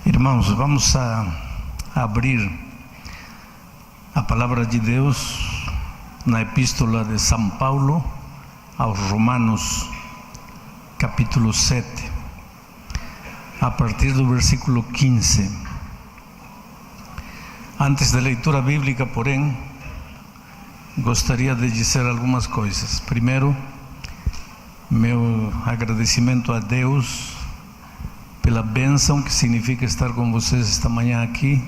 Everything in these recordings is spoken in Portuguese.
Irmãos, vamos a abrir a palavra de Deus na epístola de São Paulo aos Romanos, capítulo 7, a partir do versículo 15. Antes da leitura bíblica, porém, gostaria de dizer algumas coisas. Primeiro, meu agradecimento a Deus pela bênção que significa estar com vocês esta manhã aqui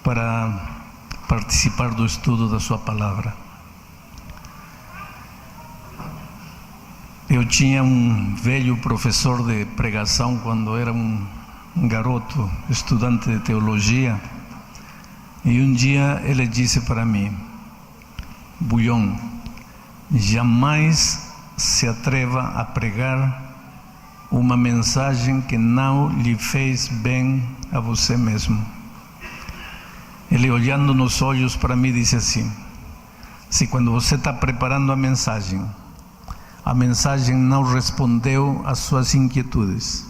para participar do estudo da sua palavra. Eu tinha um velho professor de pregação quando era um garoto, estudante de teologia, e um dia ele disse para mim: Bulhão, jamais se atreva a pregar uma mensagem que não lhe fez bem a você mesmo. Ele, olhando nos olhos para mim, disse assim: se quando você está preparando a mensagem não respondeu às suas inquietudes,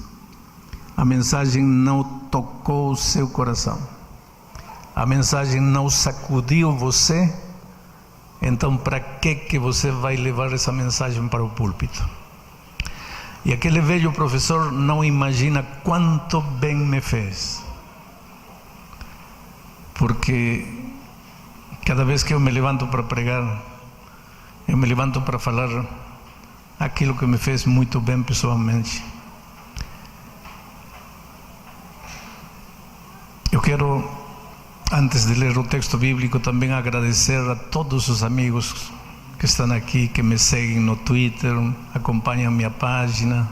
a mensagem não tocou o seu coração, a mensagem não sacudiu você, então para que você vai levar essa mensagem para o púlpito? E aquele velho professor não imagina quanto bem me fez, porque cada vez que eu me levanto para pregar, eu me levanto para falar aquilo que me fez muito bem pessoalmente. Eu quero, antes de ler o texto bíblico, também agradecer a todos os amigos que estão aqui, que me seguem no Twitter, acompanham minha página.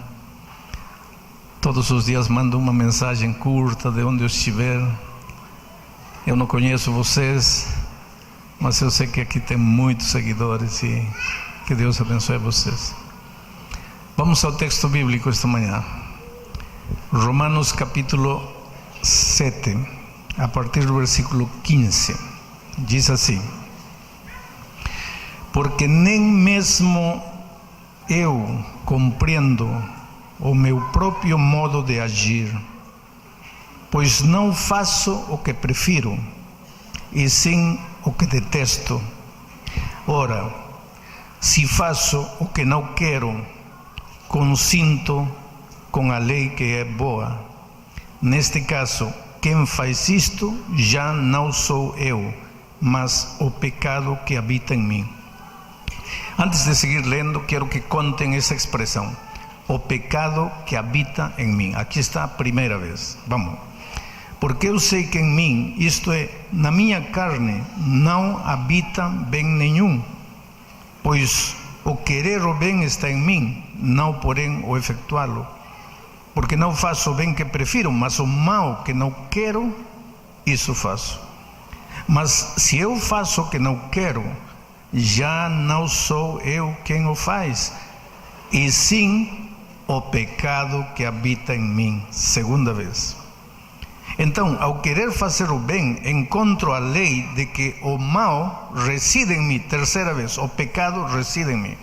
Todos os dias mando uma mensagem curta de onde eu estiver. Eu não conheço vocês, mas eu sei que aqui tem muitos seguidores e que Deus abençoe vocês. Vamos ao texto bíblico esta manhã. Romanos capítulo 7, a partir do versículo 15. Diz assim: porque nem mesmo eu compreendo o meu próprio modo de agir, pois não faço o que prefiro, e sim o que detesto. Ora, se faço o que não quero, consinto com a lei que é boa. Neste caso, quem faz isto já não sou eu, mas o pecado que habita em mim. Antes de seguir lendo, quero que contem essa expressão: o pecado que habita em mim. Aqui está a primeira vez. Vamos. Porque eu sei que em mim, isto é, na minha carne, não habita bem nenhum, pois o querer o bem está em mim, não porém o efetuá-lo. Porque não faço o bem que prefiro, mas o mal que não quero, isso faço. Mas se eu faço o que não quero, já não sou eu quem o faz, e sim o pecado que habita em mim. Segunda vez. Então, ao querer fazer o bem, encontro a lei de que o mal reside em mim. Terceira vez, o pecado reside em mim.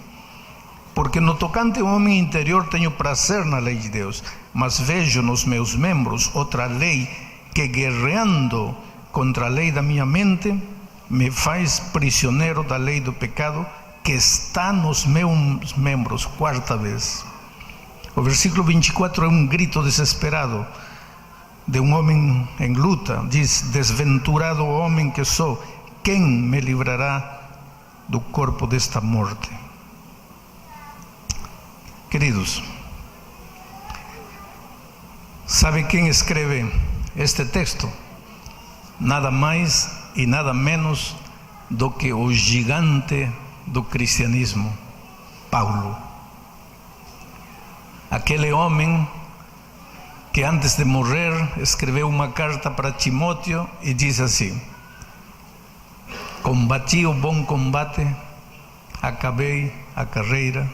Porque no tocante ao homem interior tenho prazer na lei de Deus, mas vejo nos meus membros outra lei que, guerreando contra a lei da minha mente, me faz prisioneiro da lei do pecado que está nos meus membros. Quarta vez. O versículo 24 é um grito desesperado de um homem em luta. Diz: desventurado homem que sou, quem me livrará do corpo desta morte? Queridos, sabe quem escreve este texto? Nada mais e nada menos do que o gigante do cristianismo, Paulo. Aquele homem que antes de morrer escreveu uma carta para Timóteo e diz assim: combati o bom combate, acabei a carreira,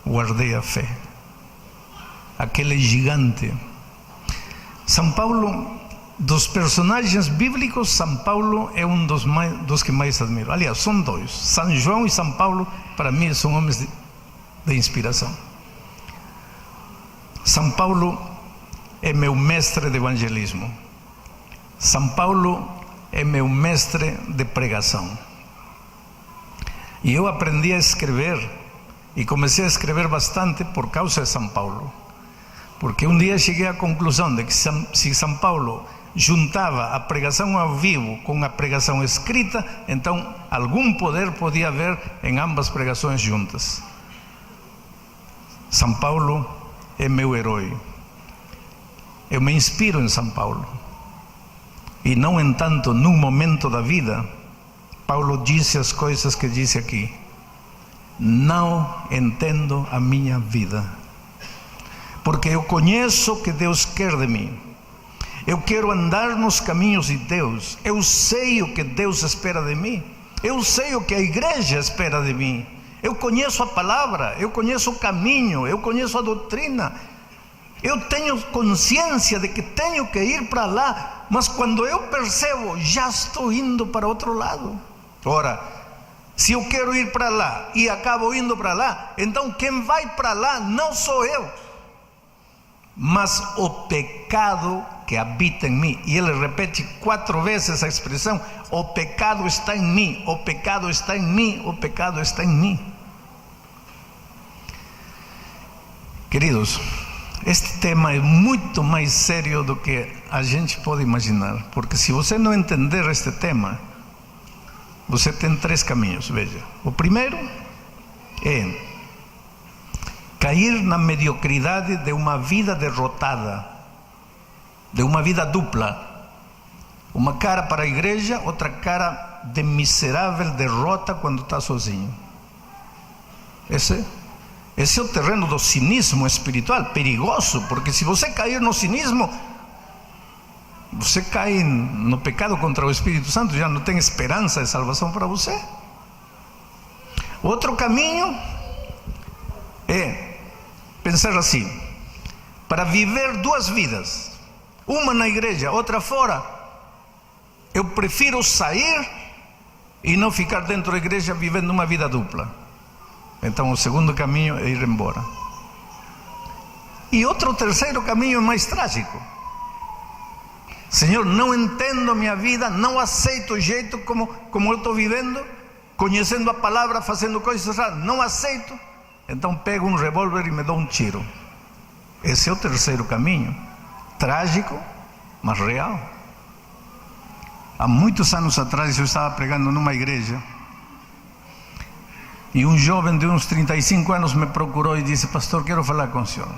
guardei a fé. Aquele gigante. São Paulo, dos personagens bíblicos, São Paulo é um dos que mais admiro. Aliás, são dois. São João e São Paulo, para mim, são homens de inspiração. São Paulo é meu mestre de evangelismo. São Paulo é meu mestre de pregação. E eu aprendi a escrever, e comecei a escrever bastante por causa de São Paulo. Porque um dia cheguei à conclusão de que se São Paulo juntava a pregação ao vivo com a pregação escrita, então algum poder podia haver em ambas pregações juntas. São Paulo é meu herói. Eu me inspiro em São Paulo. E não entanto, num momento da vida, Paulo disse as coisas que disse aqui. Não entendo a minha vida, porque eu conheço o que Deus quer de mim. Eu quero andar nos caminhos de Deus. Eu sei o que Deus espera de mim. Eu sei o que a igreja espera de mim. Eu conheço a palavra, eu conheço o caminho, eu conheço a doutrina. Eu tenho consciência de que tenho que ir para lá, mas quando eu percebo, já estou indo para outro lado. Ora, se eu quero ir para lá e acabo indo para lá, então quem vai para lá não sou eu, mas o pecado que habita em mim. E ele repete 4 vezes a expressão: o pecado está em mim, o pecado está em mim, o pecado está em mim. Queridos, este tema é muito mais sério do que a gente pode imaginar, porque se você não entender este tema, você tem 3 caminhos, veja. O primeiro é cair na mediocridade de uma vida derrotada, de uma vida dupla, uma cara para a igreja, outra cara de miserável derrota quando está sozinho. Esse é o terreno do cinismo espiritual, perigoso, porque se você cair no cinismo, você cai no pecado contra o Espírito Santo, já não tem esperança de salvação para você. Outro caminho é pensar assim: para viver 2 vidas, uma na igreja, outra fora, eu prefiro sair e não ficar dentro da igreja vivendo uma vida dupla. Então o segundo caminho é ir embora. E outro terceiro caminho é mais trágico: Senhor, não entendo minha vida, não aceito o jeito como eu estou vivendo, conhecendo a palavra, fazendo coisas raras, não aceito. Então pego um revólver e me dou um tiro. Esse é o terceiro caminho, trágico, mas real. Há muitos anos atrás eu estava pregando numa igreja, e um jovem de uns 35 anos me procurou e disse: pastor, quero falar com o senhor.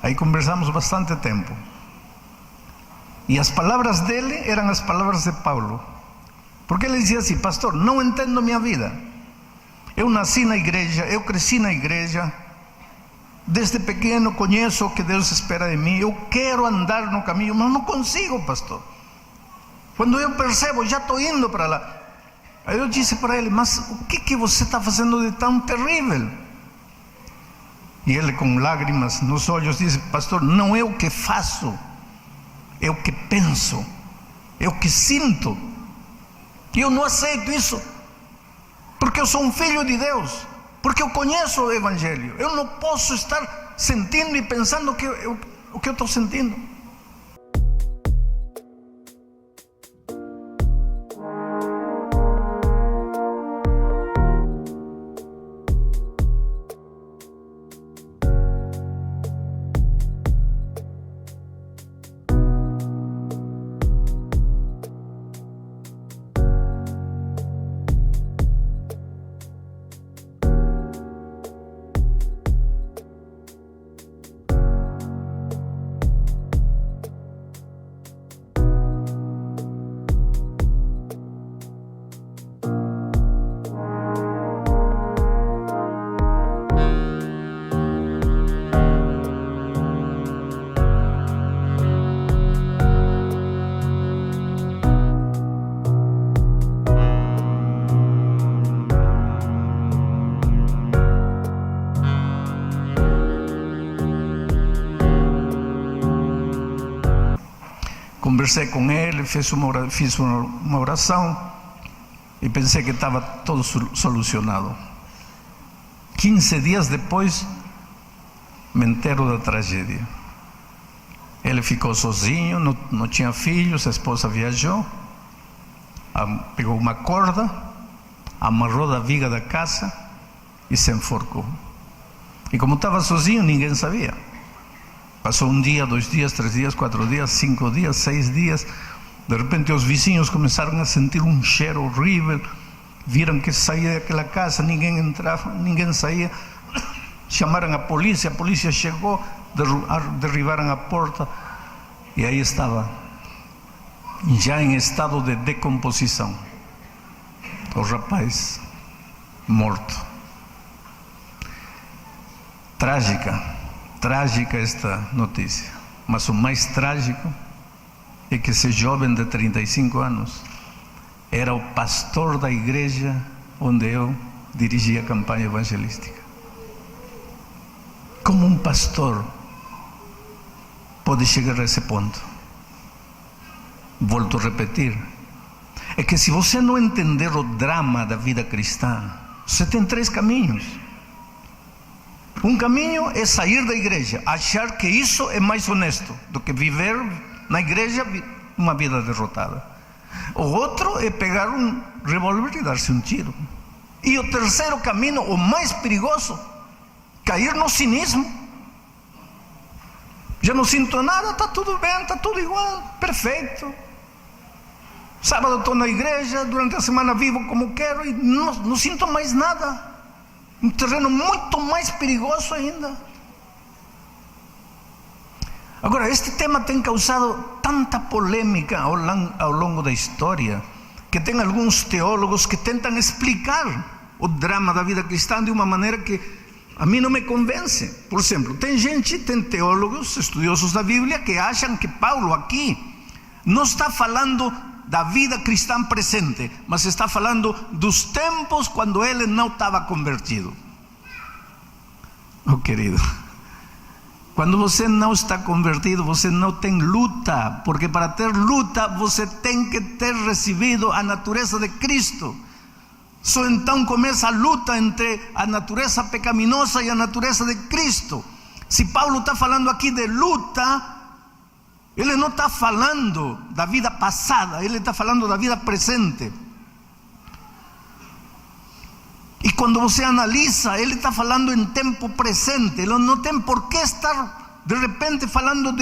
Aí conversamos bastante tempo, e as palavras dele eram as palavras de Paulo, porque ele dizia assim: pastor, não entendo minha vida. Eu nasci na igreja, eu cresci na igreja, desde pequeno conheço o que Deus espera de mim, eu quero andar no caminho, mas não consigo, pastor. Quando eu percebo, já estou indo para lá. Aí eu disse para ele: mas o que você está fazendo de tão terrível? E ele, com lágrimas nos olhos, disse: pastor, não é o que faço, é o que penso, é o que sinto. E eu não aceito isso, porque eu sou um filho de Deus, porque eu conheço o Evangelho. Eu não posso estar sentindo e pensando o que eu estou sentindo. Conversei com ele, fiz uma oração e pensei que estava tudo solucionado. 15 dias depois me entero da tragédia. Ele ficou sozinho, não tinha filhos, a esposa viajou, pegou uma corda, amarrou da viga da casa e se enforcou. E como estava sozinho, ninguém sabia. Passou 1 dia, 2 dias, 3 dias, 4 dias, 5 dias, 6 dias. De repente os vizinhos começaram a sentir um cheiro horrível. Viram que saía daquela casa, ninguém entrava, ninguém saía. Chamaram a polícia chegou, derribaram a porta e aí estava, já em estado de decomposição, o rapaz morto. Trágica esta notícia, mas o mais trágico é que esse jovem de 35 anos era o pastor da igreja onde eu dirigia a campanha evangelística. Como um pastor pode chegar a esse ponto? Volto a repetir, é que se você não entender o drama da vida cristã, você tem 3 caminhos. Um caminho é sair da igreja, achar que isso é mais honesto do que viver na igreja uma vida derrotada. O outro é pegar um revólver e dar-se um tiro. E o terceiro caminho, o mais perigoso, cair no cinismo. Já não sinto nada, está tudo bem, está tudo igual, perfeito. Sábado estou na igreja, durante a semana vivo como quero e não sinto mais nada. Um terreno muito mais perigoso ainda. Agora, este tema tem causado tanta polêmica ao longo da história, que tem alguns teólogos que tentam explicar o drama da vida cristã de uma maneira que a mim não me convence. Por exemplo, tem teólogos, estudiosos da Bíblia, que acham que Paulo aqui não está falando da vida cristã presente, mas está falando dos tempos quando ele não estava convertido. Oh, querido, quando você não está convertido, você não tem luta, porque para ter luta você tem que ter recebido a natureza de Cristo. Só então começa a luta entre a natureza pecaminosa e a natureza de Cristo. Se Paulo está falando aqui de luta, ele não está falando da vida passada, ele está falando da vida presente. E quando você analisa, ele está falando em tempo presente. Ele não tem por que estar de repente falando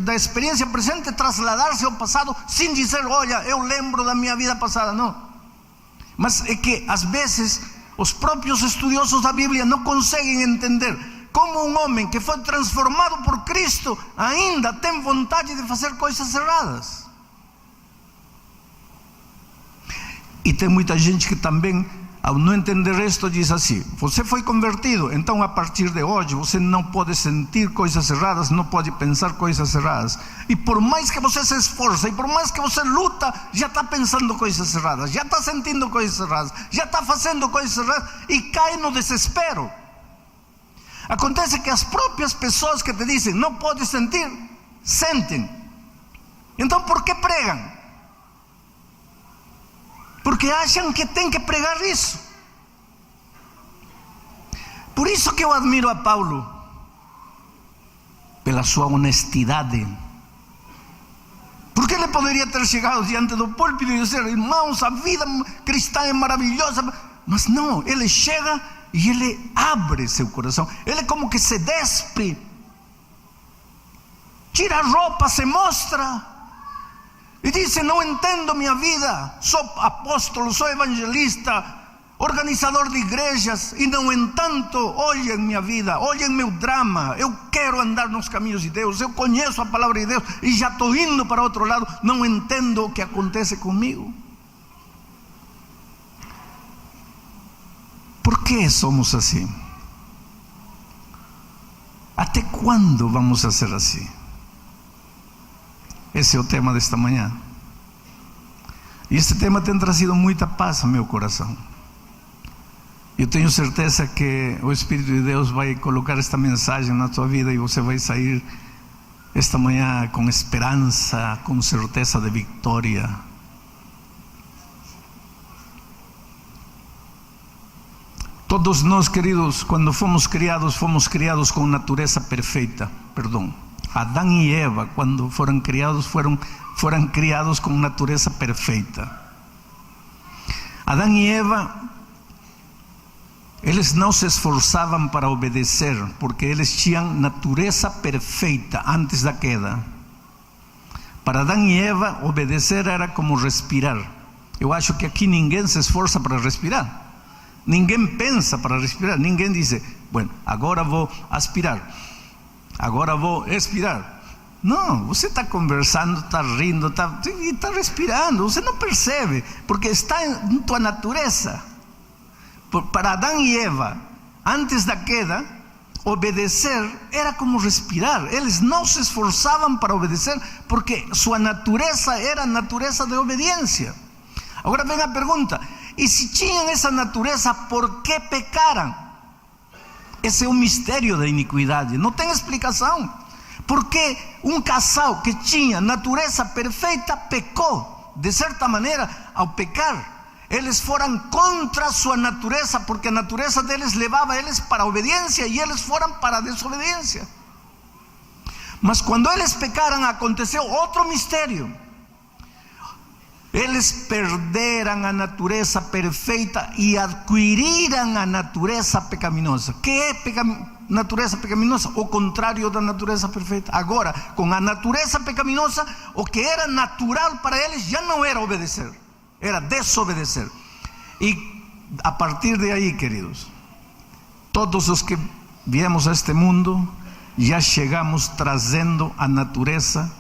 da experiência presente, trasladar-se ao passado sem dizer, olha, eu lembro da minha vida passada. Não. Mas é que às vezes os próprios estudiosos da Bíblia não conseguem entender como um homem que foi transformado por Cristo ainda tem vontade de fazer coisas erradas. E tem muita gente que também, ao não entender isto, diz assim: você foi convertido, então a partir de hoje você não pode sentir coisas erradas, não pode pensar coisas erradas. E por mais que você se esforça, e por mais que você luta, já está pensando coisas erradas, já está sentindo coisas erradas, já está fazendo coisas erradas, e cai no desespero. Acontece que as próprias pessoas que te dizem não pode sentir, sentem. Então por que pregam? Porque acham que tem que pregar isso. Por isso que eu admiro a Paulo, pela sua honestidade. Porque ele poderia ter chegado diante do púlpito e dizer, irmãos, a vida cristã é maravilhosa. Mas não, ele chega e ele abre seu coração. Ele como que se despe, tira a roupa, se mostra e diz, não entendo minha vida, sou apóstolo, sou evangelista, organizador de igrejas, e no entanto, olhem minha vida, olhem meu drama, eu quero andar nos caminhos de Deus, eu conheço a palavra de Deus e já estou indo para outro lado, não entendo o que acontece comigo. Por que somos assim? Até quando vamos ser assim? Esse é o tema desta manhã. E este tema tem trazido muita paz ao meu coração. Eu tenho certeza que o Espírito de Deus vai colocar esta mensagem na tua vida e você vai sair esta manhã com esperança, com certeza de vitória. Todos nós, queridos, quando fomos criados com natureza perfeita, Adão e Eva, quando foram criados com natureza perfeita. Adão e Eva, eles não se esforçavam para obedecer, porque eles tinham natureza perfeita antes da queda. Para Adão e Eva, obedecer era como respirar. Eu acho que aqui ninguém se esforça para respirar. Ninguém pensa para respirar. Ninguém diz, bueno, agora vou aspirar, agora vou expirar. Não, você está conversando, está rindo, está respirando. Você não percebe, porque está em tua natureza. Para Adão e Eva, antes da queda, obedecer era como respirar. Eles não se esforçavam para obedecer, porque sua natureza era a natureza de obediência. Agora vem a pergunta: e se tinham essa natureza, por que pecaram? Esse é o mistério da iniquidade, não tem explicação. Porque um casal que tinha natureza perfeita pecou. De certa maneira, ao pecar, eles foram contra sua natureza, porque a natureza deles levava eles para a obediência e eles foram para a desobediência. Mas quando eles pecaram, aconteceu outro mistério. Eles perderam a natureza perfeita e adquiriram a natureza pecaminosa. Que é natureza pecaminosa? O contrário da natureza perfeita. Agora, com a natureza pecaminosa, o que era natural para eles já não era obedecer, era desobedecer. E a partir de aí, queridos, todos os que viemos a este mundo já chegamos trazendo a natureza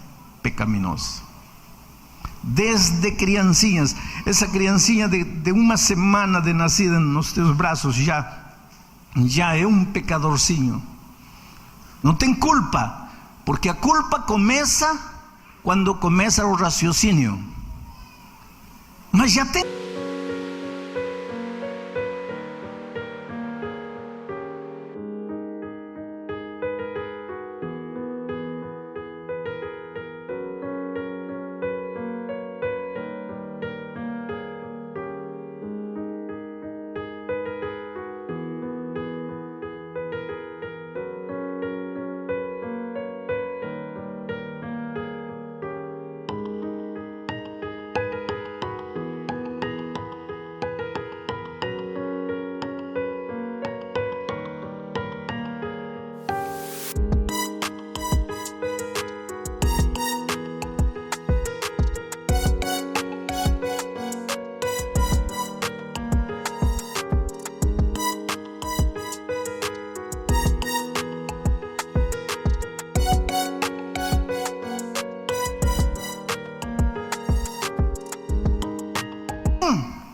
pecaminosa. Desde criancinhas, essa criancinha de uma semana de nascida nos teus braços já é um pecadorzinho. Não tem culpa, porque a culpa começa quando começa o raciocínio. Mas já tem.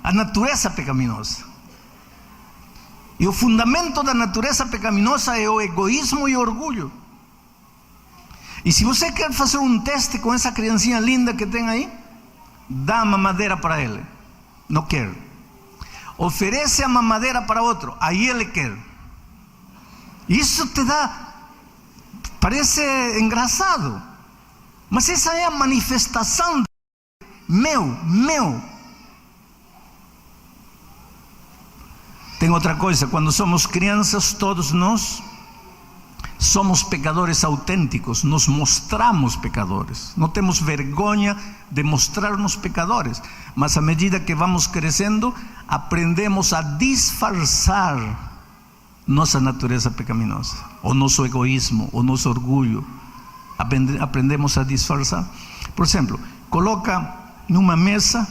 A natureza pecaminosa. E o fundamento da natureza pecaminosa é o egoísmo e o orgulho. E se você quer fazer um teste com essa criancinha linda que tem aí, dá a mamadeira para ele, não quer. Oferece a mamadeira para outro, aí ele quer. Isso te dá, parece engraçado, mas essa é a manifestação de meu. Tem outra coisa: quando somos crianças, todos nós somos pecadores autênticos, nos mostramos pecadores, não temos vergonha de mostrar-nos pecadores, mas à medida que vamos crescendo, aprendemos a disfarçar nossa natureza pecaminosa, o nosso egoísmo, o nosso orgulho, aprendemos a disfarçar. Por exemplo, coloca numa mesa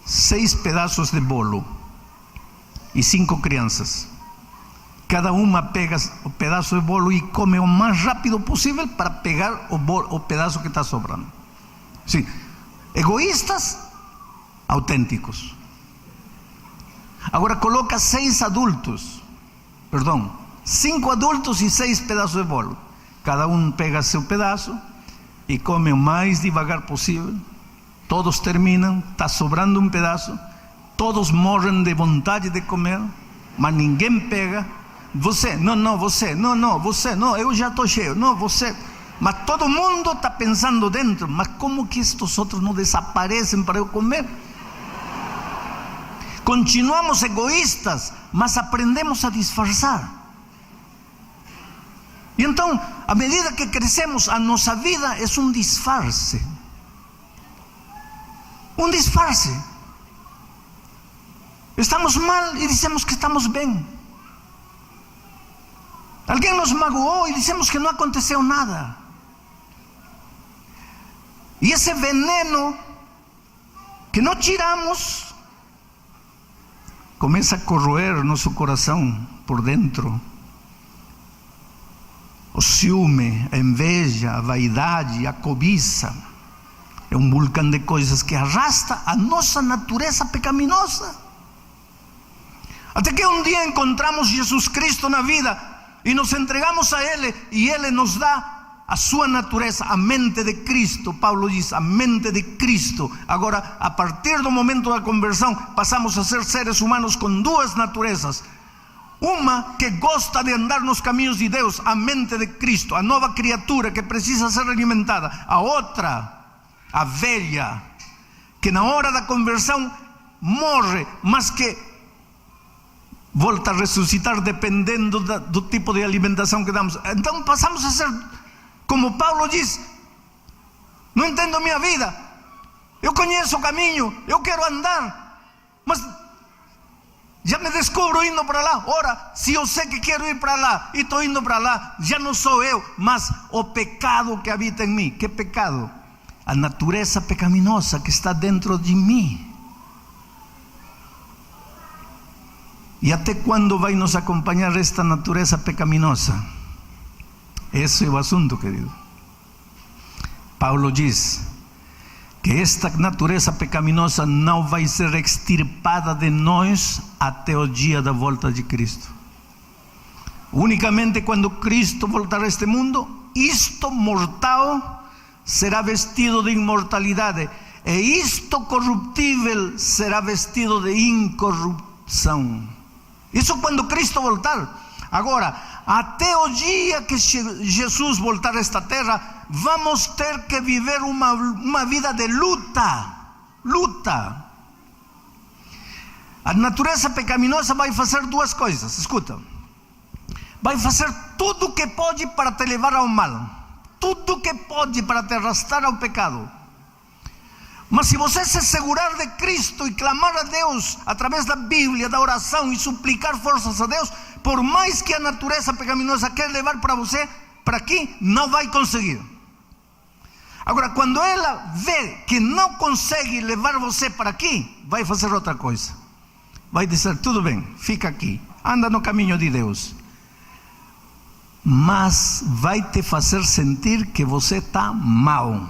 6 pedaços de bolo e 5 crianças. Cada uma pega o pedaço de bolo e come o mais rápido possível para pegar o pedaço que está sobrando. Sim, egoístas autênticos. Agora coloca 5 adultos e 6 pedaços de bolo. Cada um pega seu pedaço e come o mais devagar possível. Todos terminam, está sobrando um pedaço. Todos morrem de vontade de comer, mas ninguém pega. Você, não, eu já estou cheio, não, você. Mas todo mundo está pensando dentro: mas como que estes outros não desaparecem para eu comer? Continuamos egoístas, mas aprendemos a disfarçar. E então, à medida que crescemos, a nossa vida é um disfarce. Um disfarce. Estamos mal e dizemos que estamos bem. Alguém nos magoou e dizemos que não aconteceu nada. E esse veneno que não tiramos começa a corroer nosso coração por dentro. O ciúme, a inveja, a vaidade, a cobiça. É um vulcão de coisas que arrasta a nossa natureza pecaminosa. Até que um dia encontramos Jesus Cristo na vida e nos entregamos a Ele, e Ele nos dá a sua natureza, a mente de Cristo. Paulo diz, a mente de Cristo. Agora, a partir do momento da conversão, passamos a ser seres humanos com duas naturezas. Uma que gosta de andar nos caminhos de Deus, a mente de Cristo, a nova criatura que precisa ser alimentada. A outra, a velha, que na hora da conversão morre, mas que volta a ressuscitar dependendo do tipo de alimentação que damos. Então passamos a ser, como Paulo diz, não entendo minha vida, eu conheço o caminho, eu quero andar, mas já me descubro indo para lá. Ora, se eu sei que quero ir para lá e estou indo para lá, já não sou eu, mas o pecado que habita em mim. Que pecado? A natureza pecaminosa que está dentro de mim. E até quando vai nos acompanhar esta natureza pecaminosa? Esse é o assunto, querido. Paulo diz que esta natureza pecaminosa não vai ser extirpada de nós até o dia da volta de Cristo. Unicamente quando Cristo voltar a este mundo, isto mortal será vestido de imortalidade, e isto corruptível será vestido de incorrupção. Isso quando Cristo voltar. Agora, até o dia que Jesus voltar a esta terra, vamos ter que viver uma vida de luta. A natureza pecaminosa vai fazer duas coisas, escuta. Vai fazer tudo o que pode para te levar ao mal, tudo o que pode para te arrastar ao pecado. Mas se você se segurar de Cristo e clamar a Deus através da Bíblia, da oração, e suplicar forças a Deus, por mais que a natureza pecaminosa quer levar para você para aqui, não vai conseguir. Agora, quando ela vê que não consegue levar você para aqui, vai fazer outra coisa. Vai dizer, tudo bem, fica aqui, anda no caminho de Deus, mas vai te fazer sentir que você está mal.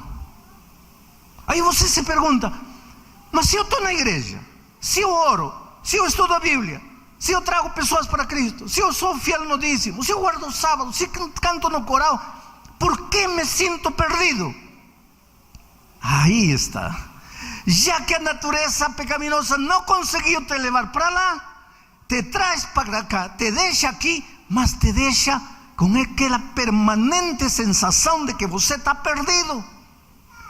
Aí você se pergunta, mas se eu estou na igreja, se eu oro, se eu estudo a Bíblia, se eu trago pessoas para Cristo, se eu sou fiel no dízimo, se eu guardo o sábado, se canto no coral, por que me sinto perdido? Aí está. Já que a natureza pecaminosa não conseguiu te levar para lá, te traz para cá, te deixa aqui, mas te deixa com aquela permanente sensação de que você está perdido.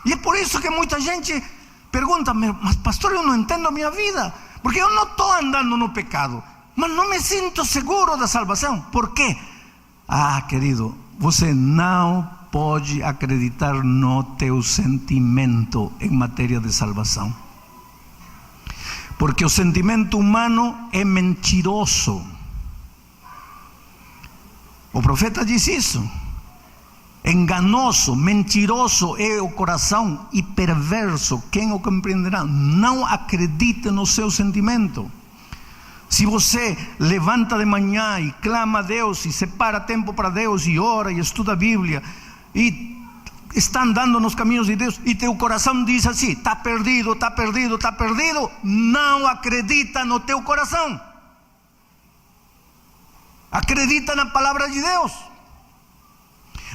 E é por isso que muita gente pergunta, mas pastor, eu não entendo a minha vida, porque eu não estou andando no pecado, mas não me sinto seguro da salvação. Por quê? Querido, você não pode acreditar no teu sentimento em matéria de salvação, porque o sentimento humano é mentiroso. O profeta diz isso. Enganoso, mentiroso é o coração e perverso, quem o compreenderá? Não acredite no seu sentimento. Se você levanta de manhã e clama a Deus, e separa tempo para Deus, e ora e estuda a Bíblia, e está andando nos caminhos de Deus, e teu coração diz assim, está perdido, está perdido, está perdido, não acredita no teu coração. Acredita na palavra de Deus.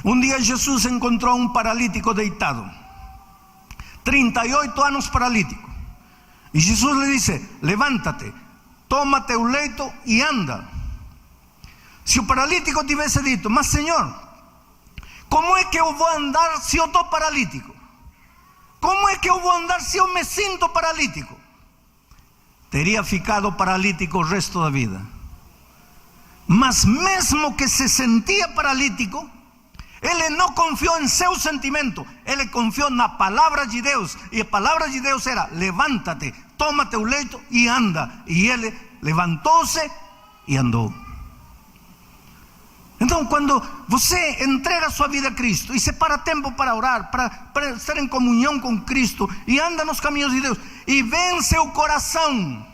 Um dia Jesus encontrou um paralítico deitado, 38 anos paralítico, e Jesus lhe disse, levanta-te, toma teu leito e anda. Se o paralítico tivesse dito, mas Senhor, como é que eu vou andar se eu estou paralítico? Como é que eu vou andar se eu me sinto paralítico? Teria ficado paralítico o resto da vida. Mas mesmo que se sentia paralítico, Ele não confiou em seu sentimento, ele confiou na palavra de Deus. E a palavra de Deus era: levanta-te, toma teu leito e anda. E ele levantou-se e andou. Então, quando você entrega a sua vida a Cristo e separa tempo para orar, para estar em comunhão com Cristo, e anda nos caminhos de Deus, e vence o coração,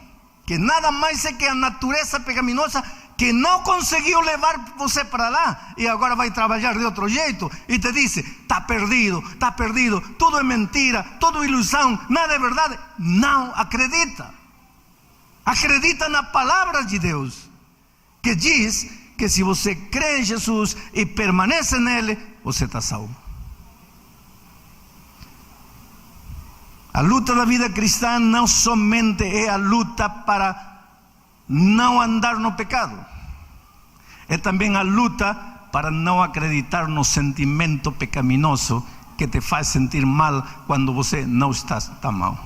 que nada mais é que a natureza pecaminosa que não conseguiu levar você para lá, e agora vai trabalhar de outro jeito, e te diz: está perdido, tudo é mentira, tudo é ilusão, nada é verdade. Não acredita. Acredita na palavra de Deus, que diz que se você crê em Jesus e permanece nele, você está salvo. A luta da vida cristã não somente é a luta para não andar no pecado, é também a luta para não acreditar no sentimento pecaminoso que te faz sentir mal quando você não está mal.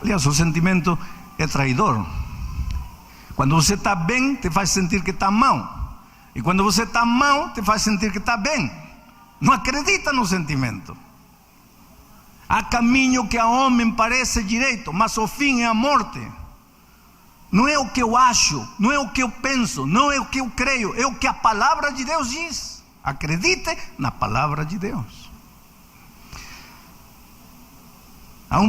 Aliás, o sentimento é traidor. Quando você está bem, te faz sentir que está mal, e quando você está mal, te faz sentir que está bem. Não acredita no sentimento. Há caminho que a homem parece direito, mas o fim é a morte. Não é o que eu acho, não é o que eu penso, não é o que eu creio, é o que a palavra de Deus diz. Acredite na palavra de Deus. Há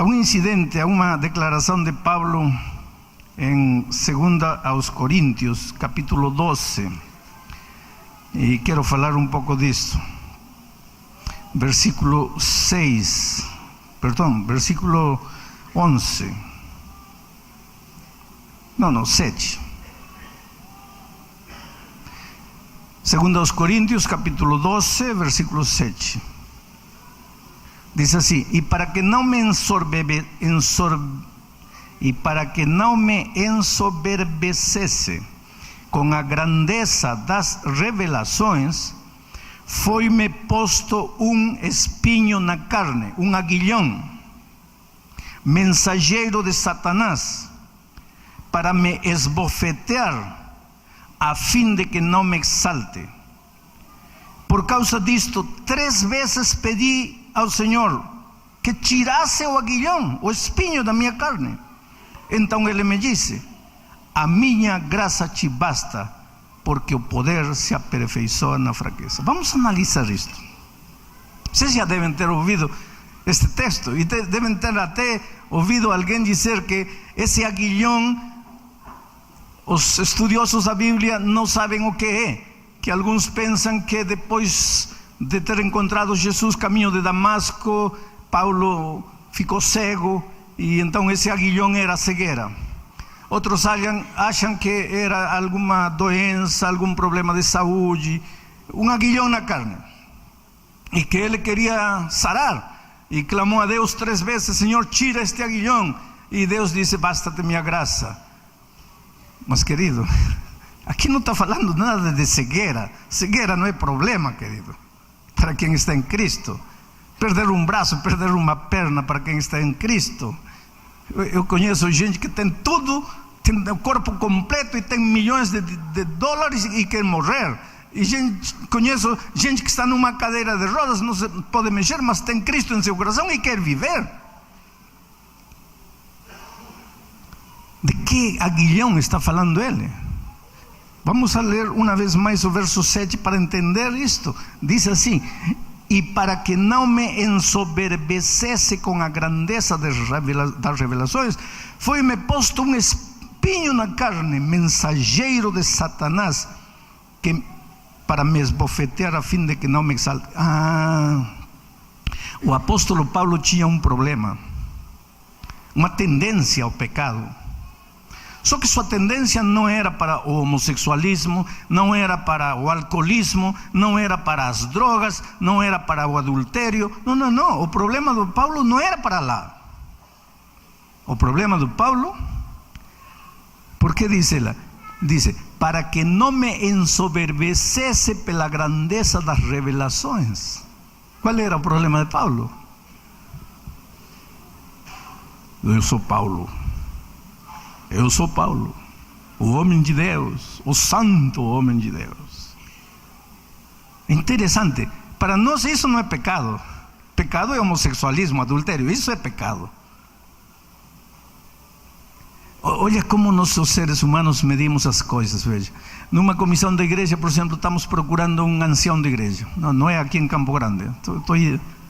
um incidente, há uma declaração de Paulo em 2 aos Coríntios, capítulo 12, e quero falar um pouco disto. Versículo 11. Não, 7. 2 aos Coríntios, capítulo 12, versículo 7. Diz assim: e para que não me ensoberbecesse com a grandeza das revelações, foi-me posto um espinho na carne, um aguilhão, mensageiro de Satanás, para me esbofetear, a fim de que não me exalte. Por causa disto, 3 vezes pedi ao Senhor que tirasse o aguilhão, o espinho da minha carne. Então ele me disse: a minha graça te basta, porque o poder se aperfeiçoa na fraqueza. Vamos analisar isto. Vocês já devem ter ouvido este texto, e devem ter até ouvido alguém dizer que esse aguilhão, os estudiosos da Bíblia não sabem o que é, que alguns pensam que depois de ter encontrado Jesus caminho de Damasco, Paulo ficou cego, e então esse aguilhão era cegueira. Outros acham que era alguma doença, algum problema de saúde, um aguilhão na carne, e que ele queria sarar, e clamou a Deus 3 vezes: Senhor, tira este aguilhão. E Deus disse: basta-te minha graça. Mas, querido, aqui não está falando nada de cegueira. Cegueira não é problema, querido, para quem está em Cristo. Perder um braço, perder uma perna, para quem está em Cristo. Eu conheço gente que tem tudo, tem o corpo completo e tem milhões de dólares e quer morrer. E conheço gente que está numa cadeira de rodas, não se pode mexer, mas tem Cristo em seu coração e quer viver. De que aguilhão está falando ele? Vamos a ler uma vez mais o verso 7 para entender isto. Diz assim: e para que não me ensoberbecesse com a grandeza das revelações, foi-me posto um espinho na carne, mensageiro de Satanás, que para me esbofetear, a fim de que não me exalte. O apóstolo Paulo tinha um problema, uma tendência ao pecado. Só que sua tendência não era para o homossexualismo, não era para o alcoolismo, não era para as drogas, não era para o adultério. Não. O problema do Paulo não era para lá. O problema do Paulo, porque diz ela, dice, para que não me ensoberbecesse pela grandeza das revelações. Qual era o problema de Paulo? Eu sou Paulo, o homem de Deus, o santo homem de Deus. Interessante. Para nós isso não é pecado. Pecado é homossexualismo, adultério. Isso é pecado. Olha como nós, os seres humanos, medimos as coisas. Veja. Numa comissão da igreja, por exemplo, estamos procurando um ancião de igreja. Não é aqui em Campo Grande. Estou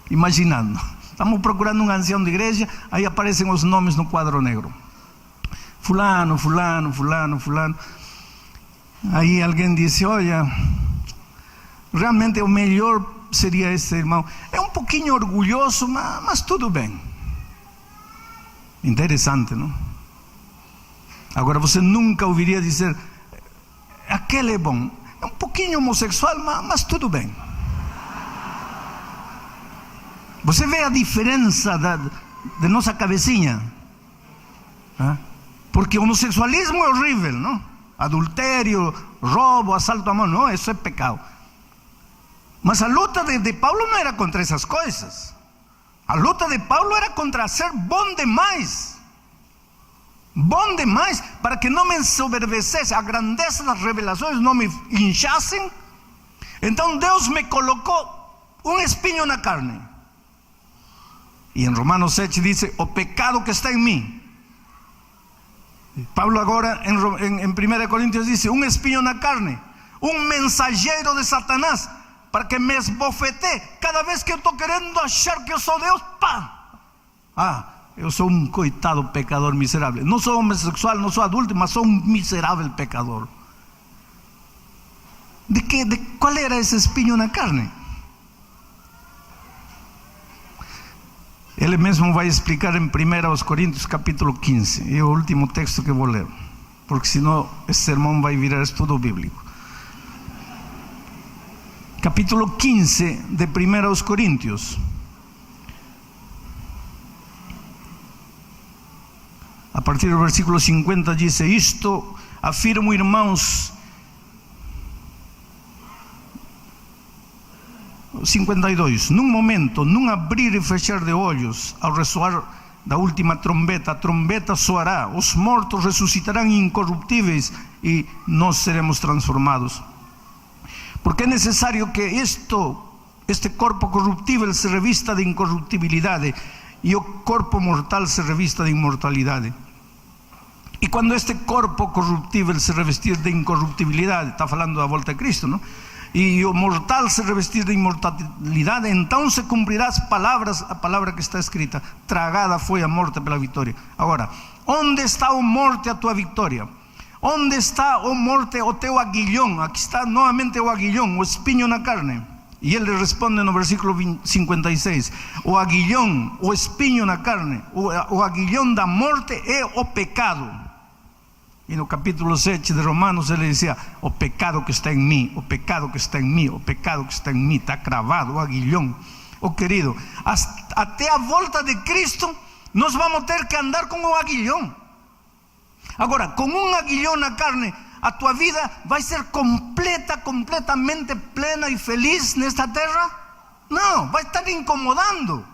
imaginando. Estamos procurando um ancião de igreja, aí aparecem os nomes no quadro negro. Fulano, fulano, fulano, fulano. Aí alguém disse: olha, realmente o melhor seria esse irmão. É um pouquinho orgulhoso, mas tudo bem. Interessante, não? Agora você nunca ouviria dizer: aquele é bom. É um pouquinho homossexual, mas tudo bem. Você vê a diferença de nossa cabecinha? Porque o homossexualismo é horrível, não? Adultério, roubo, assalto à mão, não, isso é pecado. Mas a luta de Paulo não era contra essas coisas. A luta de Paulo era contra ser bom demais. Bom demais, para que não me ensoberbecesse, a grandeza das revelações não me inchassem. Então Deus me colocou um espinho na carne. E em Romanos 7 diz: o pecado que está em mim. Paulo agora em 1 Coríntios diz: um espinho na carne, um mensageiro de Satanás, para que me esbofetee cada vez que eu estou querendo achar que eu sou Deus. Pá! Eu sou um coitado pecador miserável. Não sou homossexual, não sou adulto, mas sou um miserável pecador. Qual era esse espinho na carne? Ele mesmo vai explicar em 1 Coríntios capítulo 15. É o último texto que vou ler, porque senão esse sermão vai virar estudo bíblico. Capítulo 15 de 1 Coríntios. A partir do versículo 50 diz: isto afirmo, irmãos. 52. Num momento, num abrir e fechar de olhos, ao ressoar da última trombeta, a trombeta soará, os mortos ressuscitarão incorruptíveis e nós seremos transformados. Porque é necessário que este corpo corruptível se revista de incorruptibilidade e o corpo mortal se revista de imortalidade. E quando este corpo corruptível se revestir de incorruptibilidade, está falando da volta de Cristo, não? E o mortal se revestir de imortalidade, então se cumprirá a palavra que está escrita: tragada foi a morte pela vitória. Agora, onde está, ó morte, a tua vitória? Onde está, ó morte, o teu aguilhão? Aqui está novamente o aguilhão, o espinho na carne. E ele responde no versículo 56: o aguilhão, o espinho na carne, o aguilhão da morte é o pecado. E no capítulo 7 de Romanos ele dizia: o pecado que está em mim, o pecado que está em mim, o pecado que está em mim, está cravado, o aguilhão. Oh querido, até a volta de Cristo nós vamos ter que andar com o aguilhão. Agora, com um aguilhão na carne, a tua vida vai ser completamente plena e feliz nesta terra? Não, vai estar incomodando.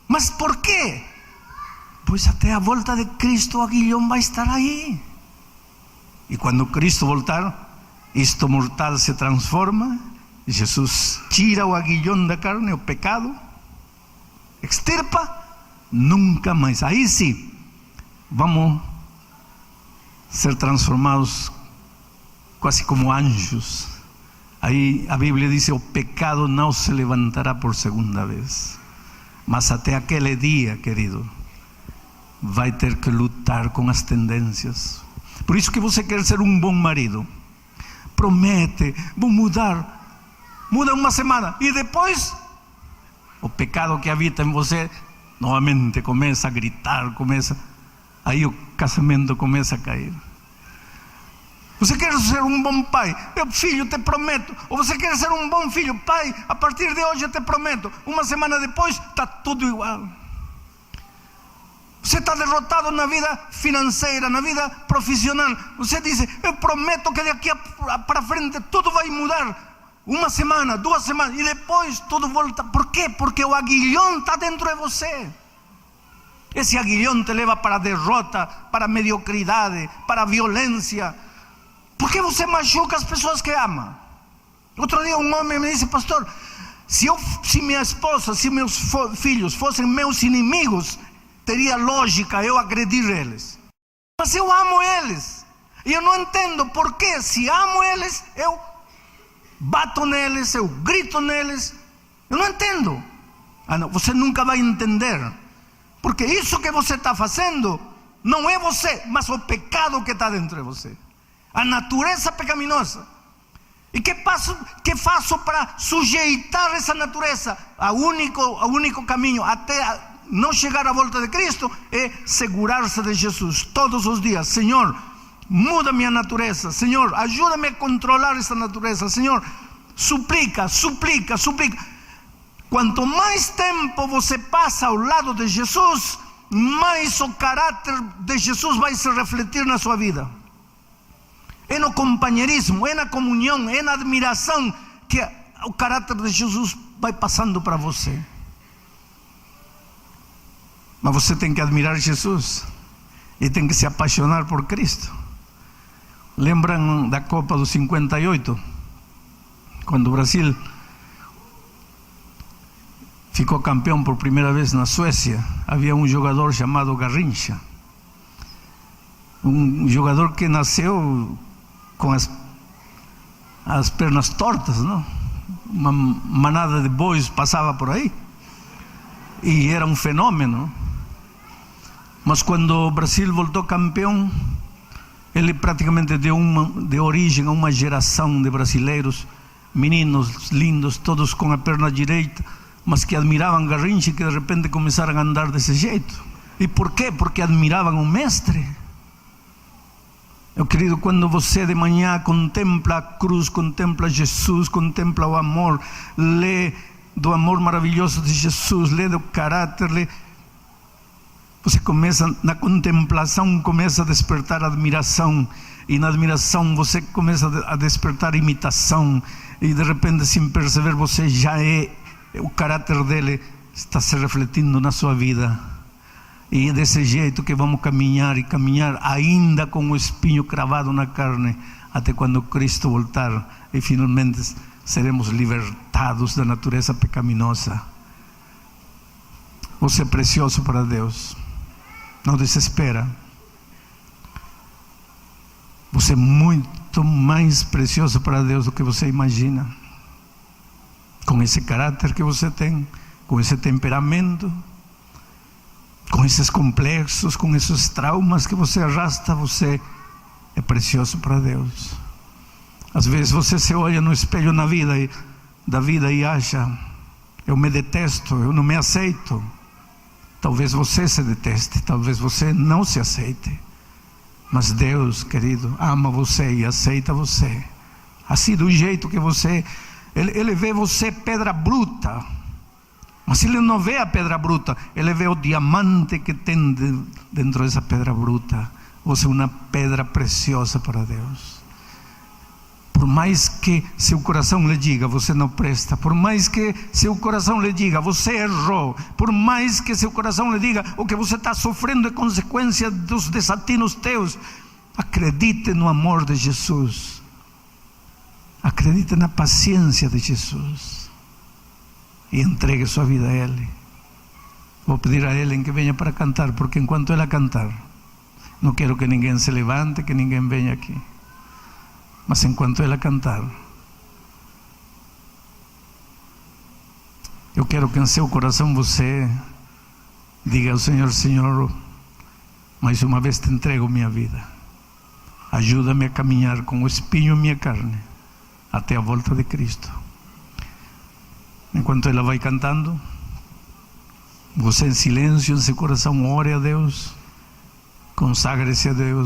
Mas por quê? Pois até a volta de Cristo o aguilhão vai estar aí. E quando Cristo voltar, isto mortal se transforma. Jesus tira o aguilhão da carne, o pecado, extirpa, nunca mais. Aí sim, vamos ser transformados quase como anjos. Aí a Bíblia diz: o pecado não se levantará por segunda vez. Mas até aquele dia, querido, vai ter que lutar com as tendências. Por isso que você quer ser um bom marido, promete: vou mudar. Muda uma semana e depois o pecado que habita em você novamente começa a gritar, aí o casamento começa a cair. Você quer ser um bom pai? Filho, te prometo. Ou você quer ser um bom filho? Pai, a partir de hoje eu te prometo. Uma semana depois está tudo igual. Você está derrotado na vida financeira, na vida profissional. Você diz: eu prometo que daqui para frente tudo vai mudar. Uma semana, 2 semanas, e depois tudo volta. Por quê? Porque o aguilhão está dentro de você. Esse aguilhão te leva para a derrota, para a mediocridade, para a violência. Por que você machuca as pessoas que ama? Outro dia um homem me disse: pastor, se minha esposa, se meus filhos fossem meus inimigos, teria lógica eu agredir eles. Mas eu amo eles. E eu não entendo por que, se amo eles, eu bato neles, eu grito neles. Eu não entendo. Não, você nunca vai entender. Porque isso que você está fazendo não é você, mas o pecado que está dentro de você. A natureza pecaminosa. E que faço para sujeitar essa natureza? O único caminho até não chegar à volta de Cristo é segurar-se de Jesus todos os dias. Senhor, muda minha natureza. Senhor, ajuda-me a controlar essa natureza. Senhor, suplica. Quanto mais tempo você passa ao lado de Jesus, mais o caráter de Jesus vai se refletir na sua vida. É no companheirismo, é na comunhão, é na admiração que o caráter de Jesus vai passando para você. Mas você tem que admirar Jesus e tem que se apaixonar por Cristo. Lembram da Copa do 58? Quando o Brasil ficou campeão por primeira vez na Suécia, havia um jogador chamado Garrincha. Um jogador que nasceu com as pernas tortas, não? Uma manada de bois passava por aí e era um fenômeno. Mas quando o Brasil voltou campeão, ele praticamente deu origem a uma geração de brasileiros, meninos lindos, todos com a perna direita, mas que admiravam Garrincha e que de repente começaram a andar desse jeito. E por quê? Porque admiravam o mestre. Meu querido, quando você de manhã contempla a cruz, contempla Jesus, contempla o amor, lê do amor maravilhoso de Jesus, lê do caráter, você começa, na contemplação, começa a despertar admiração, e na admiração você começa a despertar imitação, e de repente, sem perceber, você já o caráter dele está se refletindo na sua vida. E é desse jeito que vamos caminhar, ainda com o espinho cravado na carne, até quando Cristo voltar, e finalmente seremos libertados da natureza pecaminosa. Você é precioso para Deus. Não desespera. Você é muito mais precioso para Deus do que você imagina. Com esse caráter que você tem, com esse temperamento, com esses complexos, com esses traumas que você arrasta, você é precioso para Deus. Às vezes você se olha no espelho da vida e acha: eu me detesto, eu não me aceito. Talvez você se deteste, talvez você não se aceite. Mas Deus, querido, ama você e aceita você. Assim, do jeito que você... Ele vê você pedra bruta. Mas ele não vê a pedra bruta, ele vê o diamante que tem dentro dessa pedra bruta. Você é uma pedra preciosa para Deus. Por mais que seu coração lhe diga: você não presta. Por mais que seu coração lhe diga: você errou. Por mais que seu coração lhe diga: o que você está sofrendo é consequência dos desatinos teus. Acredite no amor de Jesus. Acredite na paciência de Jesus. E entregue sua vida a Ele. Vou pedir a Ele que venha para cantar, porque enquanto ela cantar, não quero que ninguém se levante, que ninguém venha aqui. Mas enquanto ela cantar, eu quero que em seu coração você diga ao Senhor: Senhor, mais uma vez te entrego minha vida. Ajuda-me a caminhar com o espinho em minha carne até a volta de Cristo. Enquanto ela vai cantando, você em silêncio, em seu coração, ore a Deus, consagre-se a Deus.